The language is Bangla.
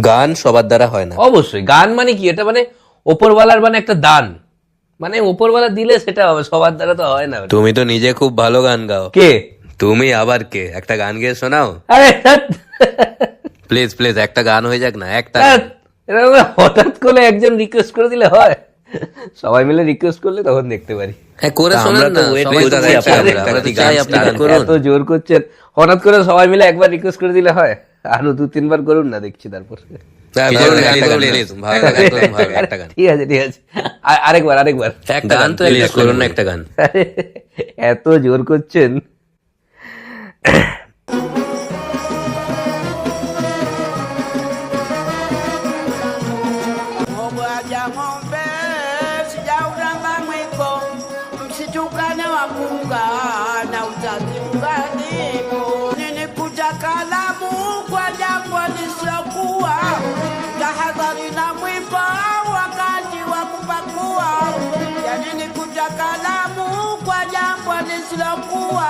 গান সবার দ্বারা হয় না। অবশ্যই গান মানে কি, এটা মানে ওপরওয়ালার মানে একটা দান, মানে ওপরওয়ালা দিলে সেটা হবে, সবার দ্বারা তো হয় না। তুমি তো নিজে খুব ভালো গান গাও। কে? তুমি আবার কে? একটা গান গেয়ে শোনাও আরে প্লিজ প্লিজ, একটা গান হয়ে যাক না, একটা ধ্যাৎ, গান। এরকম হঠাৎ করে একজন রিকোয়েস্ট করে দিলে হয়? সবাই মিলে রিকোয়েস্ট করলে তখন দেখতে পারি। হ্যাঁ করে তা শোনান আমরা তো না, wait সবাই তো করছি চাইছে আপনাদের। আমরা তো আমরা চাই আপনি গান করুন। এত জোর করছেন, হঠাৎ করে সবাই মিলে একবার রিকোয়েস্ট করে দিলে হয়? আরো 2-3 বার করুন না, দেখছি তারপর। হ্যাঁ, করুন, একটা গান, please, ভালো গান করুন, ভালো একটা গান। ঠিক আছে ঠিক আছে, আরেকবার আরেকবার। একটা গান তো প্লিজ করুন না, একটা গান। আরে, এত জোর করছেন। Ngoja ng'ombe sijauramba mwiko, msitukane wakunga na uzazi unganipo. Nilikuja kalamu kwa jambo lisilokuwa, tahadhari na mwiba wakati wa kupakua. Yani nilikuja kalamu kwa jambo lisilokuwa,